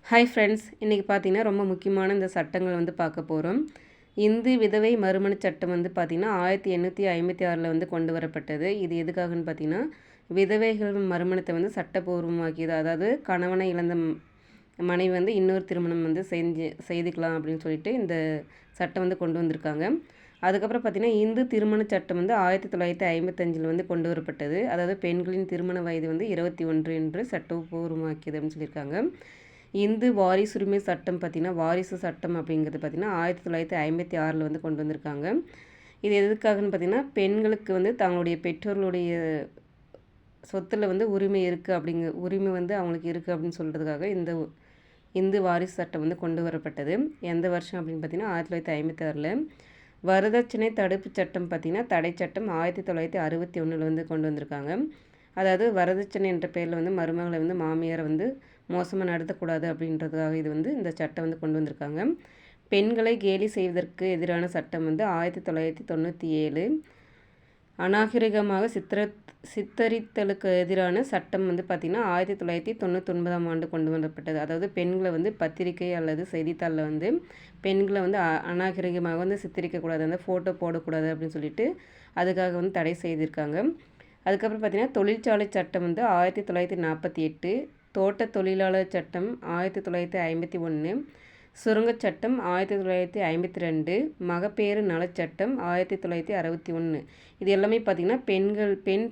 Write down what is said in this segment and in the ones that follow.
Hi friends, இன்றைக்கி பார்த்தீங்கன்னா ரொம்ப முக்கியமான இந்த சட்டங்கள் பார்க்க போகிறோம். இந்து விதவை மறுமண சட்டம் பார்த்திங்கன்னா 1856 கொண்டு வரப்பட்டது. இது எதுக்காகன்னு பார்த்தீங்கன்னா, விதவைகள் மறுமணத்தை சட்டப்பூர்வமாக்கியது. அதாவது கணவனை இழந்த மனைவி இன்னொரு திருமணம் செய்துக்கலாம் அப்படின்னு சொல்லிட்டு இந்த சட்டம் கொண்டு வந்திருக்காங்க. அதுக்கப்புறம் பார்த்திங்கன்னா, இந்து திருமண சட்டம் 1955 கொண்டு வரப்பட்டது. அதாவது பெண்களின் திருமண வயது 21 என்று சட்டப்பூர்வமாக்கியது அப்படின்னு சொல்லியிருக்காங்க. இந்து வாரிசுரிமை சட்டம் பார்த்திங்கன்னா, வாரிசு சட்டம் அப்படிங்கிறது பார்த்திங்கன்னா 1956 கொண்டு வந்திருக்காங்க. இது எதுக்காகன்னு பார்த்திங்கன்னா, பெண்களுக்கு தங்களுடைய பெற்றோர்களுடைய சொத்தில் உரிமை இருக்குது உரிமை அவங்களுக்கு இருக்குது அப்படின்னு சொல்கிறதுக்காக இந்த இந்து வாரிசு சட்டம் கொண்டு வரப்பட்டது. எந்த வருஷம் அப்படின்னு பார்த்திங்கன்னா 1956. வரதட்சணை தடுப்பு சட்டம் பார்த்திங்கன்னா தடை சட்டம் 1961 கொண்டு வந்திருக்காங்க. அதாவது வரதட்சணை என்ற பேரில் மருமகளை மாமியாரை மோசமாக நடத்தக்கூடாது அப்படின்றதுக்காக இது இந்த சட்டம் கொண்டு வந்திருக்காங்க. பெண்களை கேலி செய்வதற்கு எதிரான சட்டம் 1997. அநாகரிகமாக சித்தரித்தலுக்கு எதிரான சட்டம் பார்த்திங்கன்னா 1999 கொண்டு வரப்பட்டது. அதாவது பெண்களை பத்திரிகை அல்லது செய்தித்தாளில் பெண்களை அநாகரிகமாக சித்தரிக்கக்கூடாது, ஃபோட்டோ போடக்கூடாது அப்படின்னு சொல்லிட்டு அதுக்காக தடை செய்திருக்காங்க. அதுக்கப்புறம் பார்த்திங்கன்னா தொழிற்சாலை சட்டம் 1948. தோட்ட தொழிலாளர் சட்டம் 1951. சுரங்கச் சட்டம் 1952. மகப்பேறு நலச்சட்டம் 1961. இது எல்லாமே பார்த்திங்கன்னா பெண்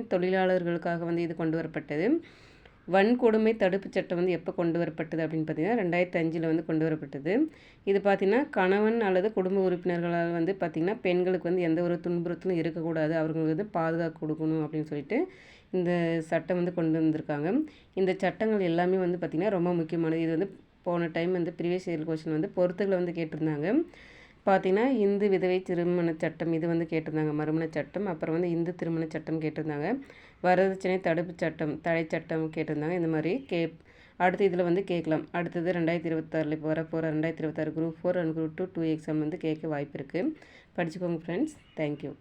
தொழிலாளர்களுக்காக இது கொண்டு வரப்பட்டது. வன்கொடுமை தடுப்பு சட்டம் எப்போ கொண்டு வரப்பட்டது அப்படின்னு பார்த்திங்கன்னா 2005 கொண்டு வரப்பட்டது. இது பார்த்திங்கன்னா கணவன் அல்லது குடும்ப உறுப்பினர்களால் பார்த்திங்கன்னா பெண்களுக்கு எந்த ஒரு துன்புறுத்தலும் இருக்கக்கூடாது, அவர்களுக்கு பாதுகாப்பு கொடுக்கணும் அப்படின்னு சொல்லிட்டு இந்த சட்டம் கொண்டு வந்திருக்காங்க. இந்த சட்டங்கள் எல்லாமே பார்த்திங்கன்னா ரொம்ப முக்கியமானது. இது போன டைம் ப்ரீவியஸ் இயர் கொஸ்டின் பொறுத்துகளை கேட்டிருந்தாங்க. பார்த்திங்கன்னா இந்து விதவை திருமண சட்டம் இது கேட்டிருந்தாங்க, மறுமண சட்டம். அப்புறம் இந்து திருமண சட்டம் கேட்டிருந்தாங்க. வரதட்சணை தடுப்பு சட்டம், தடை சட்டம் கேட்டிருந்தாங்க. இந்த மாதிரி அடுத்து இதில் கேட்கலாம். அடுத்தது 2026 இப்போ வரப்போகிற 2026 குரூப் 4 அண்ட் குரூப் 2 எக்ஸாம் கேட்க வாய்ப்பு இருக்குது. படிச்சுக்கோங்க ஃப்ரெண்ட்ஸ். தேங்க்யூ.